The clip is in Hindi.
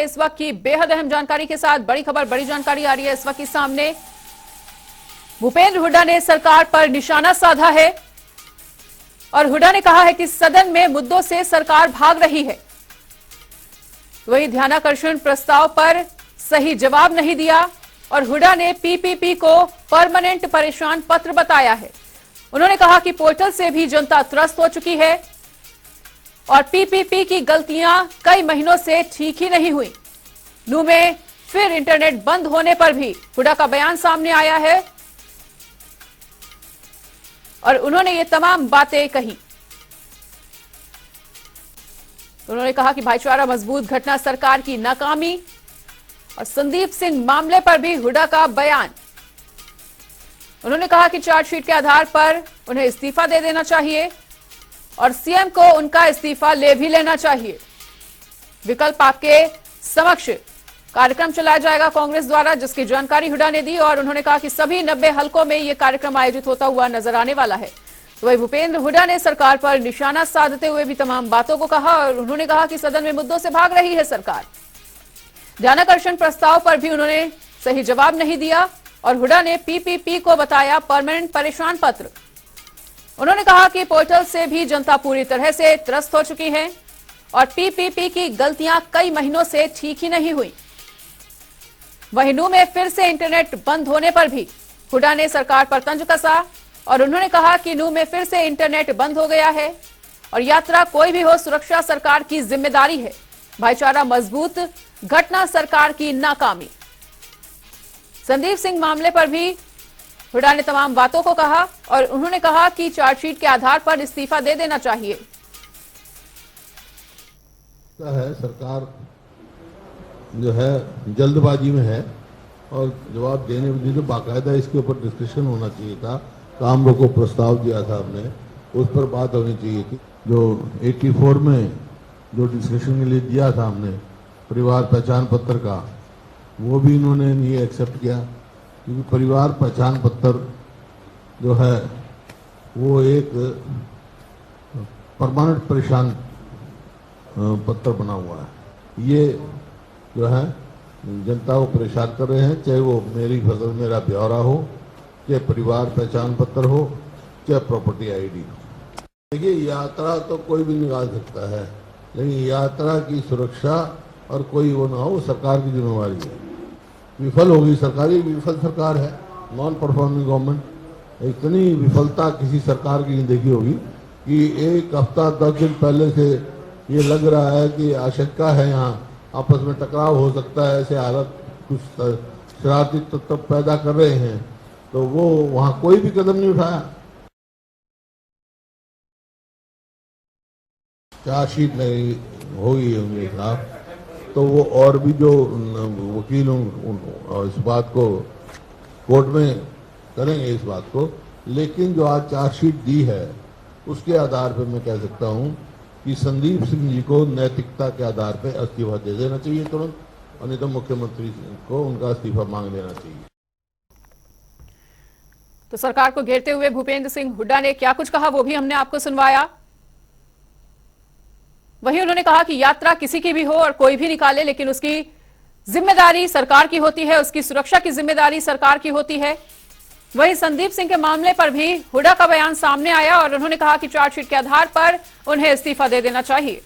इस वक्त की बेहद अहम जानकारी के साथ बड़ी खबर, बड़ी जानकारी आ रही है इस वक्त की सामने। भूपेंद्र हुड्डा ने सरकार पर निशाना साधा है और हुड्डा ने कहा है कि सदन में मुद्दों से सरकार भाग रही है। वही ध्यानाकर्षण प्रस्ताव पर सही जवाब नहीं दिया और हुड्डा ने पीपीपी को परमानेंट परेशान पत्र बताया है। उन्होंने कहा कि पोर्टल से भी जनता त्रस्त हो चुकी है और पीपीपी की गलतियां कई महीनों से ठीक ही नहीं हुई। नू में फिर इंटरनेट बंद होने पर भी हुड्डा का बयान सामने आया है और उन्होंने ये तमाम बातें कही। उन्होंने कहा कि भाईचारा मजबूत, घटना सरकार की नाकामी और संदीप सिंह मामले पर भी हुड्डा का बयान। उन्होंने कहा कि चार्जशीट के आधार पर उन्हें इस्तीफा दे देना चाहिए और सीएम को उनका इस्तीफा ले भी लेना चाहिए। विकल्प आपके समक्ष कार्यक्रम चलाया जाएगा कांग्रेस द्वारा, जिसकी जानकारी हुड्डा ने दी और उन्होंने कहा कि सभी 90 हलकों में यह कार्यक्रम आयोजित होता हुआ नजर आने वाला है। तो वही भूपेंद्र हुड्डा ने सरकार पर निशाना साधते हुए भी तमाम बातों को कहा और उन्होंने कहा कि सदन में मुद्दों से भाग रही है सरकार। ध्यानाकर्षण प्रस्ताव पर भी उन्होंने सही जवाब नहीं दिया और हुड्डा ने पीपीपी को बताया परमानेंट परेशान पत्र। उन्होंने कहा कि पोर्टल से भी जनता पूरी तरह से त्रस्त हो चुकी है और पीपीपी की गलतियां कई महीनों से ठीक ही नहीं हुई। वहीं नू में फिर से इंटरनेट बंद होने पर भी हुड्डा ने सरकार पर तंज कसा और उन्होंने कहा कि नू में फिर से इंटरनेट बंद हो गया है और यात्रा कोई भी हो, सुरक्षा सरकार की जिम्मेदारी है। भाईचारा मजबूत, घटना सरकार की नाकामी। संदीप सिंह मामले पर भी हुड्डा ने तमाम बातों को कहा और उन्होंने कहा कि चार्जशीट के आधार पर इस्तीफा दे देना चाहिए। सरकार जो है जल्दबाजी में है और जवाब देने में तो बाकायदा इसके ऊपर डिस्कशन होना चाहिए था। काम रोको प्रस्ताव दिया था हमने, उस पर बात होनी चाहिए थी। जो 84 में जो डिस्कशन के लिए दिया था हमने परिवार पहचान पत्र का, वो भी इन्होंने नहीं एक्सेप्ट किया, क्योंकि परिवार पहचान पत्र जो है वो एक परमानेंट परेशान पत्र बना हुआ है। ये जो है जनता को परेशान कर रहे हैं, चाहे वो मेरी फसल मेरा ब्यौरा हो, चाहे परिवार पहचान पत्र हो, चाहे प्रॉपर्टी आईडी हो। देखिए, यात्रा तो कोई भी निकाल सकता है, लेकिन यात्रा की सुरक्षा और कोई वो ना हो, वो सरकार की जिम्मेवारी है। विफल होगी सरकार, ये विफल सरकार है, नॉन परफॉर्मिंग गवर्नमेंट। इतनी विफलता किसी सरकार की नहीं देखी होगी कि एक हफ्ता 10 दिन पहले से ये लग रहा है कि आशंका है यहाँ आपस में टकराव हो सकता है, ऐसे हालत कुछ शरारती तत्व पैदा कर रहे हैं, तो वो वहां कोई भी कदम नहीं उठाया। चार्जशीट नहीं होगी उनके खिलाफ, तो वो और भी जो वकील इस बात को कोर्ट में करेंगे इस बात को। लेकिन जो आज चार्जशीट दी है उसके आधार पर मैं कह सकता हूं कि संदीप सिंह जी को नैतिकता के आधार पर इस्तीफा दे देना चाहिए तुरंत, और नहीं तो मुख्यमंत्री को उनका इस्तीफा मांग लेना चाहिए। तो सरकार को घेरते हुए भूपेंद्र सिंह हुड्डा ने क्या कुछ कहा वो भी हमने आपको सुनवाया। वहीं उन्होंने कहा कि यात्रा किसी की भी हो और कोई भी निकाले, लेकिन उसकी जिम्मेदारी सरकार की होती है, उसकी सुरक्षा की जिम्मेदारी सरकार की होती है। वहीं संदीप सिंह के मामले पर भी हुड्डा का बयान सामने आया और उन्होंने कहा कि चार्जशीट के आधार पर उन्हें इस्तीफा दे देना चाहिए।